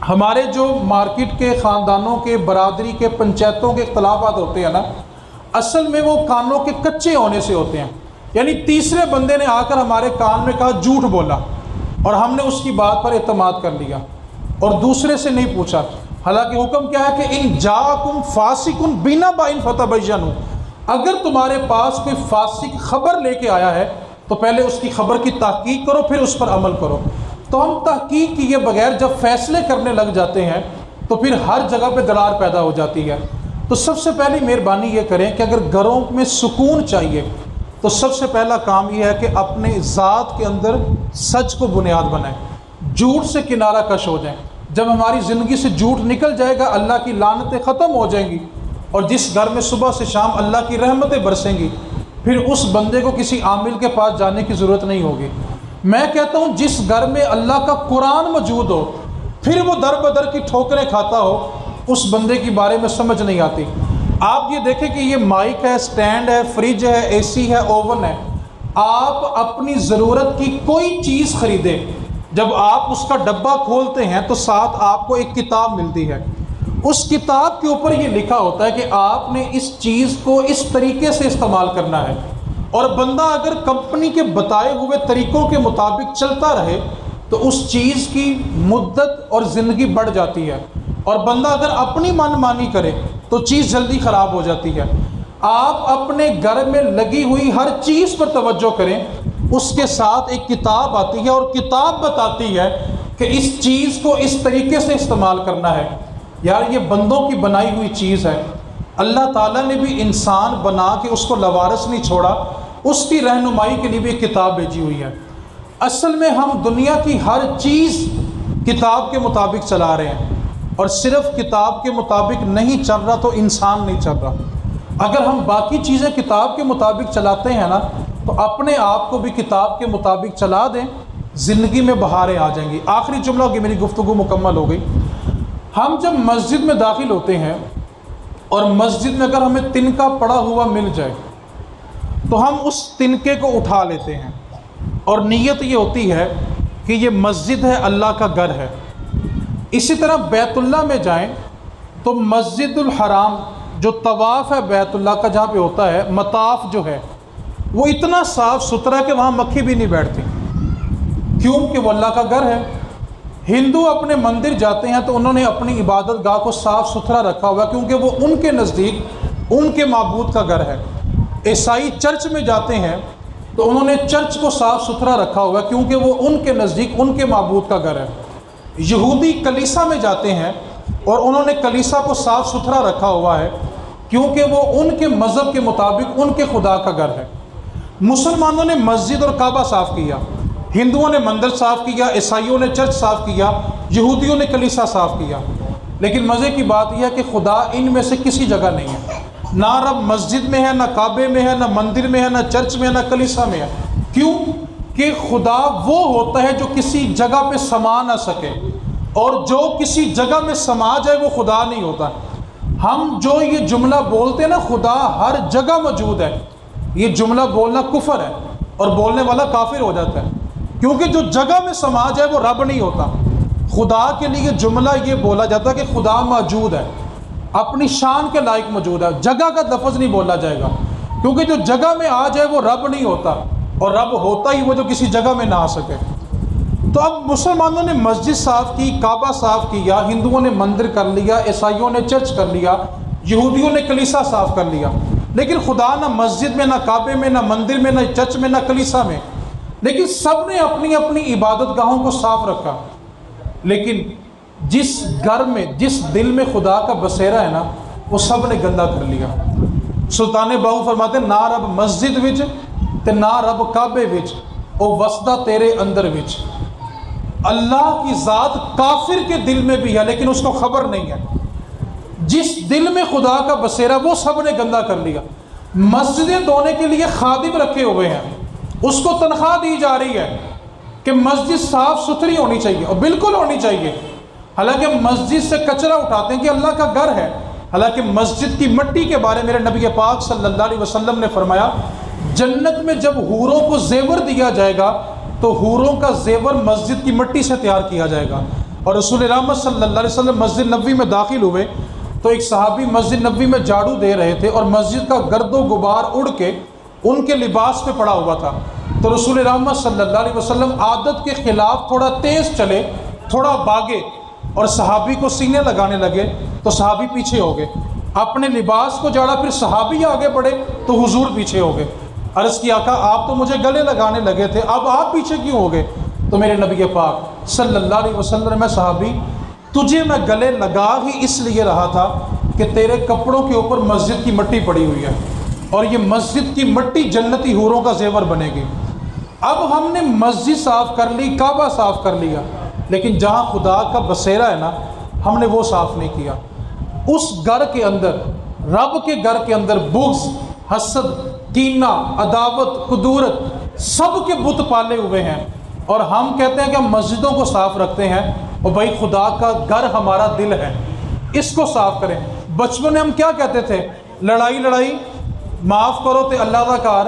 ہمارے جو مارکیٹ کے، خاندانوں کے، برادری کے، پنچایتوں کے اختلافات ہوتے ہیں نا، اصل میں وہ کانوں کے کچے ہونے سے ہوتے ہیں۔ یعنی تیسرے بندے نے آ کر ہمارے کان میں کہا جھوٹ بولا، اور ہم نے اس کی بات پر اعتماد کر لیا اور دوسرے سے نہیں پوچھا۔ حالانکہ حکم کیا ہے کہ ان جاءکم فاسق بنبأ فتبینوا، اگر تمہارے پاس کوئی فاسق خبر لے کے آیا ہے تو پہلے اس کی خبر کی تحقیق کرو، پھر اس پر عمل کرو۔ تو ہم تحقیق کیے بغیر جب فیصلے کرنے لگ جاتے ہیں تو پھر ہر جگہ پہ درار پیدا ہو جاتی ہے۔ تو سب سے پہلی مہربانی یہ کریں کہ اگر گھروں میں سکون چاہیے تو سب سے پہلا کام یہ ہے کہ اپنے ذات کے اندر سچ کو بنیاد بنائیں، جھوٹ سے کنارہ کش ہو جائیں۔ جب ہماری زندگی سے جھوٹ نکل جائے گا اللہ کی لعنتیں ختم ہو جائیں گی، اور جس گھر میں صبح سے شام اللہ کی رحمتیں برسیں گی پھر اس بندے کو کسی عامل کے پاس جانے کی ضرورت نہیں ہوگی۔ میں کہتا ہوں جس گھر میں اللہ کا قرآن موجود ہو پھر وہ در بدر کی ٹھوکریں کھاتا ہو، اس بندے کے بارے میں سمجھ نہیں آتی۔ آپ یہ دیکھیں کہ یہ مائک ہے، سٹینڈ ہے، فریج ہے، اے سی ہے، اوون ہے، آپ اپنی ضرورت کی کوئی چیز خریدیں، جب آپ اس کا ڈبہ کھولتے ہیں تو ساتھ آپ کو ایک کتاب ملتی ہے، اس کتاب کے اوپر یہ لکھا ہوتا ہے کہ آپ نے اس چیز کو اس طریقے سے استعمال کرنا ہے، اور بندہ اگر کمپنی کے بتائے ہوئے طریقوں کے مطابق چلتا رہے تو اس چیز کی مدت اور زندگی بڑھ جاتی ہے، اور بندہ اگر اپنی من مانی کرے تو چیز جلدی خراب ہو جاتی ہے۔ آپ اپنے گھر میں لگی ہوئی ہر چیز پر توجہ کریں، اس کے ساتھ ایک کتاب آتی ہے اور کتاب بتاتی ہے کہ اس چیز کو اس طریقے سے استعمال کرنا ہے۔ یار یہ بندوں کی بنائی ہوئی چیز ہے، اللہ تعالیٰ نے بھی انسان بنا کے اس کو لوارث نہیں چھوڑا، اس کی رہنمائی کے لیے بھی ایک کتاب بھیجی ہوئی ہے۔ اصل میں ہم دنیا کی ہر چیز کتاب کے مطابق چلا رہے ہیں، اور صرف کتاب کے مطابق نہیں چل رہا تو انسان نہیں چل رہا۔ اگر ہم باقی چیزیں کتاب کے مطابق چلاتے ہیں نا تو اپنے آپ کو بھی کتاب کے مطابق چلا دیں، زندگی میں بہاریں آ جائیں گی۔ آخری جملہ ہوگی، میری گفتگو مکمل ہو گئی۔ ہم جب مسجد میں داخل ہوتے ہیں اور مسجد میں اگر ہمیں تنکا پڑا ہوا مل جائے تو ہم اس تنکے کو اٹھا لیتے ہیں، اور نیت یہ ہوتی ہے کہ یہ مسجد ہے، اللہ کا گھر ہے۔ اسی طرح بیت اللہ میں جائیں تو مسجد الحرام جو طواف ہے بیت اللہ کا جہاں پہ ہوتا ہے، مطاف جو ہے وہ اتنا صاف ستھرا کہ وہاں مکھی بھی نہیں بیٹھتی، کیوں کہ وہ اللہ کا گھر ہے۔ ہندو اپنے مندر جاتے ہیں تو انہوں نے اپنی عبادت گاہ کو صاف ستھرا رکھا ہوا ہے، کیونکہ وہ ان کے نزدیک ان کے معبود کا گھر ہے۔ عیسائی چرچ میں جاتے ہیں تو انہوں نے چرچ کو صاف ستھرا رکھا ہوا ہے، کیونکہ وہ ان کے نزدیک ان کے معبود کا گھر ہے۔ یہودی کلیسا میں جاتے ہیں اور انہوں نے کلیسا کو صاف ستھرا رکھا ہوا ہے، کیونکہ وہ ان کے مذہب کے مطابق ان کے خدا کا گھر ہے۔ مسلمانوں نے مسجد اور کعبہ صاف کیا، ہندوؤں نے مندر صاف کیا، عیسائیوں نے چرچ صاف کیا، یہودیوں نے کلیسا صاف کیا، لیکن مزے کی بات یہ ہے کہ خدا ان میں سے کسی جگہ نہیں ہے۔ نہ رب مسجد میں ہے، نہ کعبے میں ہے، نہ مندر میں ہے، نہ چرچ میں ہے، نہ کلیسا میں ہے۔ کیوں کہ خدا وہ ہوتا ہے جو کسی جگہ پہ سما نہ سکے، اور جو کسی جگہ میں سما جائے وہ خدا نہیں ہوتا۔ ہم جو یہ جملہ بولتے ہیں نا، خدا ہر جگہ موجود ہے، یہ جملہ بولنا کفر ہے اور بولنے والا کافر ہو جاتا ہے، کیونکہ جو جگہ میں سما جائے وہ رب نہیں ہوتا۔ خدا کے لیے جملہ یہ بولا جاتا ہے کہ خدا موجود ہے، اپنی شان کے لائق موجود ہے، جگہ کا لفظ نہیں بولا جائے گا، کیونکہ جو جگہ میں آ جائے وہ رب نہیں ہوتا، اور رب ہوتا ہی وہ جو کسی جگہ میں نہ آ سکے۔ تو اب مسلمانوں نے مسجد صاف کی، کعبہ صاف کیا، ہندوؤں نے مندر کر لیا، عیسائیوں نے چرچ کر لیا، یہودیوں نے کلیسا صاف کر لیا، لیکن خدا نہ مسجد میں، نہ کعبے میں، نہ مندر میں، نہ چرچ میں، نہ کلیسا میں، لیکن سب نے اپنی اپنی عبادت گاہوں کو صاف رکھا۔ لیکن جس گھر میں، جس دل میں خدا کا بسیرا ہے نا، وہ سب نے گندا کر لیا۔ سلطان باہو فرماتے نہ رب مسجد وچ تے نہ رب کعبے وچ، او وسدا تیرے اندر وچ۔ اللہ کی ذات کافر کے دل میں بھی ہے لیکن اس کو خبر نہیں ہے۔ جس دل میں خدا کا بسیرا وہ سب نے گندا کر لیا۔ مسجدیں دھونے کے لیے خادم رکھے ہوئے ہیں، اس کو تنخواہ دی جا رہی ہے کہ مسجد صاف ستھری ہونی چاہیے، اور بالکل ہونی چاہیے، حالانکہ مسجد سے کچرا اٹھاتے ہیں کہ اللہ کا گھر ہے۔ حالانکہ مسجد کی مٹی کے بارے میرے نبی پاک صلی اللہ علیہ وسلم نے فرمایا، جنت میں جب حوروں کو زیور دیا جائے گا تو حوروں کا زیور مسجد کی مٹی سے تیار کیا جائے گا۔ اور رسول رحمت صلی اللہ علیہ وسلم مسجد نبوی میں داخل ہوئے تو ایک صحابی مسجد نبوی میں جھاڑو دے رہے تھے، اور مسجد کا گرد و غبار اڑ کے ان کے لباس پہ پڑا ہوا تھا۔ تو رسول رحمت صلی اللہ علیہ وسلم عادت کے خلاف تھوڑا تیز چلے، تھوڑا بھاگے، اور صحابی کو سینے لگانے لگے تو صحابی پیچھے ہو گئے، اپنے لباس کو جھاڑا، پھر صحابی آگے بڑھے تو حضور پیچھے ہو گئے۔ عرض کی آقا آپ تو مجھے گلے لگانے لگے تھے، اب آپ پیچھے کیوں ہو گئے؟ تو میرے نبی پاک صلی اللہ علیہ وسلم، میں صحابی تجھے میں گلے لگا ہی اس لیے رہا تھا کہ تیرے کپڑوں کے اوپر مسجد کی مٹی پڑی ہوئی ہے، اور یہ مسجد کی مٹی جنتی حوروں کا زیور بنے گی۔ اب ہم نے مسجد صاف کر لی، کعبہ صاف کر لیا، لیکن جہاں خدا کا بسیرا ہے نا، ہم نے وہ صاف نہیں کیا۔ اس گھر کے اندر، رب کے گھر کے اندر بغض، حسد، کینہ، عداوت، کدورت، سب کے بت پالے ہوئے ہیں، اور ہم کہتے ہیں کہ ہم مسجدوں کو صاف رکھتے ہیں، اور بھائی خدا کا گھر ہمارا دل ہے، اس کو صاف کریں۔ بچپن میں ہم کیا کہتے تھے؟ لڑائی معاف کرو تے اللہ دا کار،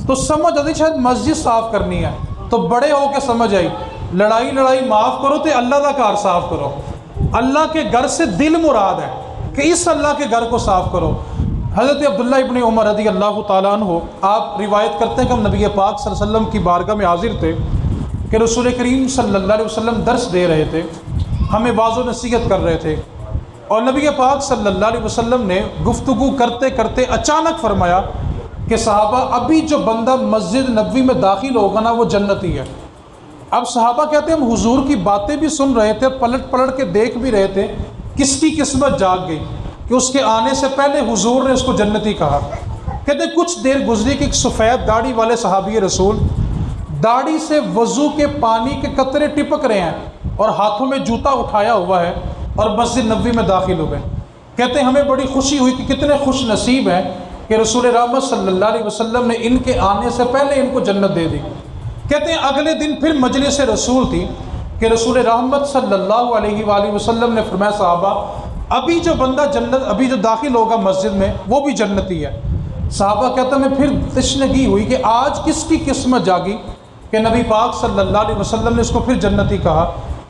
تو سمجھ آتی شاید مسجد صاف کرنی ہے تو بڑے ہو کے سمجھ آئی لڑائی معاف کرو تے اللہ دا کار صاف کرو۔ اللہ کے گھر سے دل مراد ہے کہ اس اللہ کے گھر کو صاف کرو۔ حضرت عبداللہ ابن عمر رضی اللہ تعالیٰ عنہ آپ روایت کرتے ہیں کہ ہم نبی پاک صلی اللہ علیہ وسلم کی بارگاہ میں حاضر تھے کہ رسول کریم صلی اللہ علیہ وسلم درس دے رہے تھے، ہمیں واعظ و نصیحت کر رہے تھے، اور نبی پاک صلی اللہ علیہ وسلم نے گفتگو کرتے کرتے اچانک فرمایا کہ صحابہ ابھی جو بندہ مسجد نبوی میں داخل ہوگا نا وہ جنتی ہے۔ اب صحابہ کہتے ہیں ہم حضور کی باتیں بھی سن رہے تھے، پلٹ کے دیکھ بھی رہے تھے، کس کی قسمت جاگ گئی کہ اس کے آنے سے پہلے حضور نے اس کو جنتی کہا۔ کہتے ہیں کچھ دیر گزری کہ ایک سفید داڑھی والے صحابی رسول داڑھی سے وضو کے پانی کے قطرے ٹپک رہے ہیں اور ہاتھوں میں جوتا اٹھایا ہوا ہے اور مسجد نبوی میں داخل ہوئے۔ کہتے ہیں ہمیں بڑی خوشی ہوئی کہ کتنے خوش نصیب ہیں کہ رسول رحمت صلی اللہ علیہ وسلم نے ان کے آنے سے پہلے ان کو جنت دے دی۔ کہتے ہیں اگلے دن پھر مجلس رسول تھی کہ رسول رحمت صلی اللہ علیہ وآلہ وسلم نے فرمایا صحابہ ابھی جو بندہ ابھی جو داخل ہوگا مسجد میں وہ بھی جنتی ہے۔ صحابہ کہتے ہیں پھر تشنگی ہوئی کہ آج کس کی قسمت جاگی کہ نبی پاک صلی اللہ علیہ وسلم نے اس کو پھر جنتی کہا۔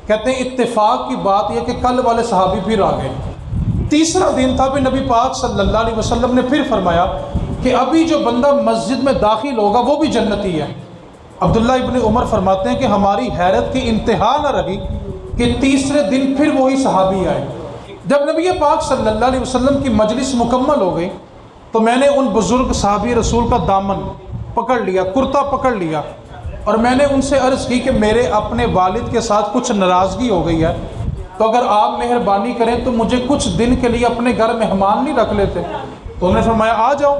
کہتے ہیں اتفاق کی بات یہ کہ کل والے صحابی پھر آ گئے۔ تیسرا دن تھا، پھر نبی پاک صلی اللہ علیہ وسلم نے پھر فرمایا کہ ابھی جو بندہ مسجد میں داخل ہوگا وہ بھی جنتی ہے۔ عبداللہ ابن عمر فرماتے ہیں کہ ہماری حیرت کی انتہا نہ رہی کہ تیسرے دن پھر وہی صحابی آئے۔ جب نبی پاک صلی اللہ علیہ وسلم کی مجلس مکمل ہو گئی تو میں نے ان بزرگ صحابی رسول کا دامن پکڑ لیا، کرتا پکڑ لیا، اور میں نے ان سے عرض کی کہ میرے اپنے والد کے ساتھ کچھ ناراضگی ہو گئی ہے، تو اگر آپ مہربانی کریں تو مجھے کچھ دن کے لیے اپنے گھر مہمان نہیں رکھ لیتے؟ تو انہوں نے فرمایا آ جاؤ۔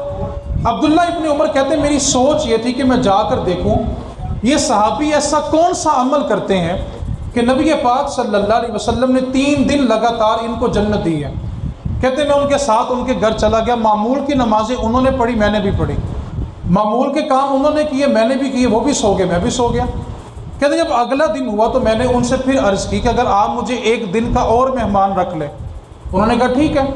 عبداللہ ابن عمر کہتے ہیں میری سوچ یہ تھی کہ میں جا کر دیکھوں یہ صحابی ایسا کون سا عمل کرتے ہیں کہ نبی پاک صلی اللہ علیہ وسلم نے 3 دن لگاتار ان کو جنت دی ہے۔ کہتے ہیں میں ان کے ساتھ ان کے گھر چلا گیا، معمول کی نمازیں انہوں نے پڑھی، میں نے بھی پڑھی، معمول کے کام انہوں نے کیے، میں نے بھی کیے، وہ بھی سو گئے، میں بھی سو گیا۔ کہتے ہیں جب اگلا دن ہوا تو میں نے ان سے پھر عرض کی کہ اگر آپ مجھے 1 دن کا اور مہمان رکھ لیں۔ انہوں نے کہا ٹھیک ہے۔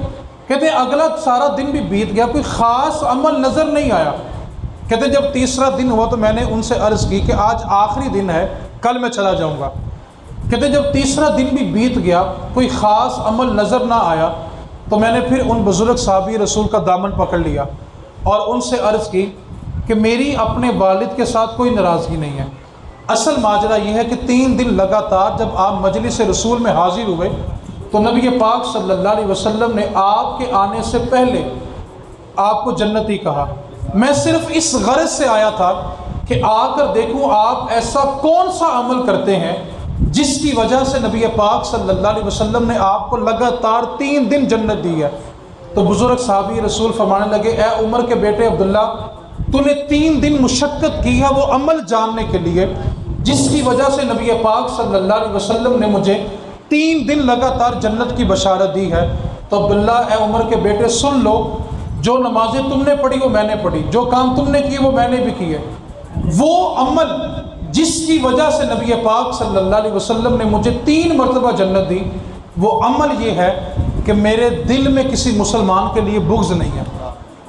کہتے ہیں اگلا سارا دن بھی بیت گیا، کوئی خاص عمل نظر نہیں آیا۔ کہتے ہیں جب تیسرا دن ہوا تو میں نے ان سے عرض کی کہ آج آخری دن ہے، کل میں چلا جاؤں گا۔ کہتے ہیں جب تیسرا دن بھی بیت گیا، کوئی خاص عمل نظر نہ آیا، تو میں نے پھر ان بزرگ صحابی رسول کا دامن پکڑ لیا اور ان سے عرض کی کہ میری اپنے والد کے ساتھ کوئی ناراضگی نہیں ہے۔ اصل ماجرا یہ ہے کہ 3 دن لگاتار جب آپ مجلس رسول میں حاضر ہوئے تو نبی پاک صلی اللہ علیہ وسلم نے آپ کے آنے سے پہلے آپ کو جنتی کہا۔ میں صرف اس غرض سے آیا تھا کہ آ کر دیکھوں آپ ایسا کون سا عمل کرتے ہیں جس کی وجہ سے نبی پاک صلی اللہ علیہ وسلم نے آپ کو لگاتار 3 دن جنت دی ہے۔ تو بزرگ صحابی رسول فرمانے لگے اے عمر کے بیٹے عبداللہ، تو نے 3 دن مشقت کی ہے وہ عمل جاننے کے لیے جس کی وجہ سے نبی پاک صلی اللہ علیہ وسلم نے مجھے 3 دن لگاتار جنت کی بشارت دی ہے۔ تو عبداللہ اے عمر کے بیٹے سن لو، جو نمازیں تم نے پڑھی وہ میں نے پڑھی، جو کام تم نے کیے وہ میں نے بھی کیے۔ وہ عمل جس کی وجہ سے نبی پاک صلی اللہ علیہ وسلم نے مجھے 3 مرتبہ جنت دی، وہ عمل یہ ہے کہ میرے دل میں کسی مسلمان کے لیے بغض نہیں ہے۔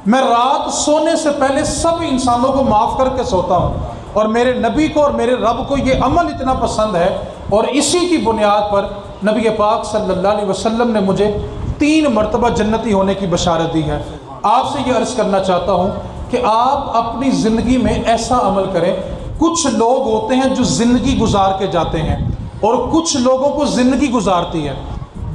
میں رات سونے سے پہلے سب انسانوں کو معاف کر کے سوتا ہوں، اور میرے نبی کو اور میرے رب کو یہ عمل اتنا پسند ہے، اور اسی کی بنیاد پر نبی پاک صلی اللہ علیہ وسلم نے مجھے 3 مرتبہ جنتی ہونے کی بشارت دی ہے۔ آپ سے یہ عرض کرنا چاہتا ہوں کہ آپ اپنی زندگی میں ایسا عمل کریں۔ کچھ لوگ ہوتے ہیں جو زندگی گزار کے جاتے ہیں، اور کچھ لوگوں کو زندگی گزارتی ہے،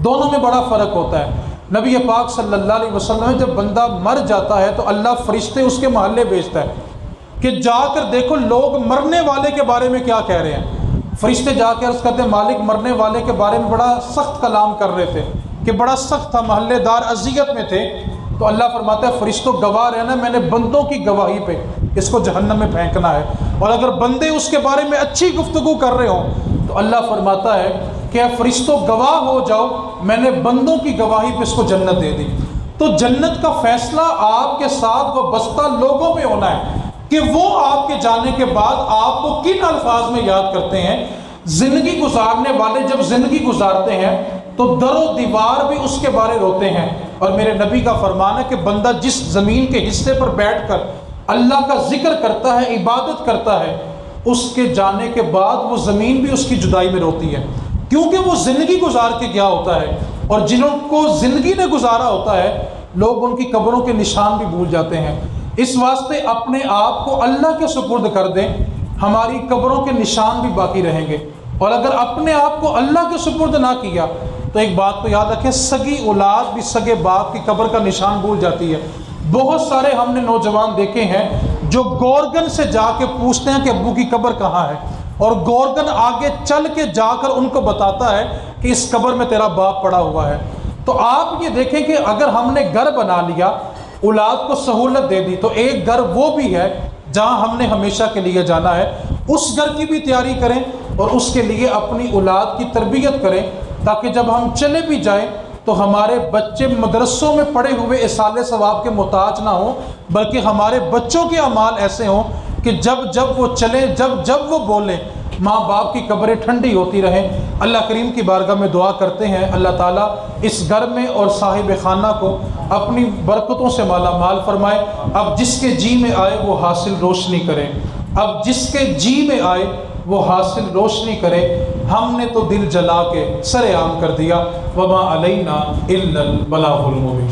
دونوں میں بڑا فرق ہوتا ہے۔ نبی پاک صلی اللہ علیہ وسلم جب بندہ مر جاتا ہے تو اللہ فرشتے اس کے محلے بھیجتا ہے کہ جا کر دیکھو لوگ مرنے والے کے بارے میں کیا کہہ رہے ہیں۔ فرشتے جا کے عرض کرتے ہیں مالک مرنے والے کے بارے میں بڑا سخت کلام کر رہے تھے کہ بڑا سخت تھا، محلے دار اذیت میں تھے۔ تو اللہ فرماتا ہے فرشتوں گواہ رہنا، میں نے بندوں کی گواہی پہ اس کو جہنم میں پھینکنا ہے، اور اگر بندے اس کے بارے میں اچھی گفتگو کر رہے ہوں تو اللہ فرماتا ہے کہ اے فرشتوں گواہ ہو جاؤ، میں نے بندوں کی گواہی پہ اس کو جنت دے دی۔ تو جنت کا فیصلہ آپ کے ساتھ وابستہ لوگوں پہ ہونا ہے کہ وہ آپ کے جانے کے بعد آپ کو کن الفاظ میں یاد کرتے ہیں۔ زندگی گزارنے والے جب زندگی گزارتے ہیں تو در و دیوار بھی اس کے بارے روتے ہیں۔ اور میرے نبی کا فرمان ہے کہ بندہ جس زمین کے حصے پر بیٹھ کر اللہ کا ذکر کرتا ہے، عبادت کرتا ہے، اس کے جانے کے بعد وہ زمین بھی اس کی جدائی میں روتی ہے، کیونکہ وہ زندگی گزار کے گیا ہوتا ہے، اور جنہوں کو زندگی نے گزارا ہوتا ہے لوگ ان کی قبروں کے نشان بھی بھول جاتے ہیں۔ اس واسطے اپنے آپ کو اللہ کے سپرد کر دیں، ہماری قبروں کے نشان بھی باقی رہیں گے۔ اور اگر اپنے آپ کو اللہ کے سپرد نہ کیا تو ایک بات کو یاد رکھیں، سگی اولاد بھی سگے باپ کی قبر کا نشان بھول جاتی ہے۔ بہت سارے ہم نے نوجوان دیکھے ہیں جو گورگن سے جا کے پوچھتے ہیں کہ ابو کی قبر کہاں ہے، اور گورگن آگے چل کے جا کر ان کو بتاتا ہے کہ اس قبر میں تیرا باپ پڑا ہوا ہے۔ تو آپ یہ دیکھیں کہ اگر ہم نے گھر بنا لیا، اولاد کو سہولت دے دی، تو ایک گھر وہ بھی ہے جہاں ہم نے ہمیشہ کے لیے جانا ہے۔ اس گھر کی بھی تیاری کریں اور اس کے لیے اپنی اولاد کی تربیت کریں، تاکہ جب ہم چلے بھی جائیں تو ہمارے بچے مدرسوں میں پڑے ہوئے اصالِ ثواب کے محتاج نہ ہوں، بلکہ ہمارے بچوں کے اعمال ایسے ہوں کہ جب وہ چلیں، جب وہ بولیں، ماں باپ کی قبریں ٹھنڈی ہوتی رہیں۔ اللہ کریم کی بارگاہ میں دعا کرتے ہیں اللہ تعالیٰ اس گھر میں اور صاحب خانہ کو اپنی برکتوں سے مالا مال فرمائے۔ اب جس کے جی میں آئے وہ حاصل روشنی کرے، اب جس کے جی میں آئے وہ حاصل روشنی کرے۔ ہم نے تو دل جلا کے سر عام کر دیا، وما علینا الا البلاغ المبین۔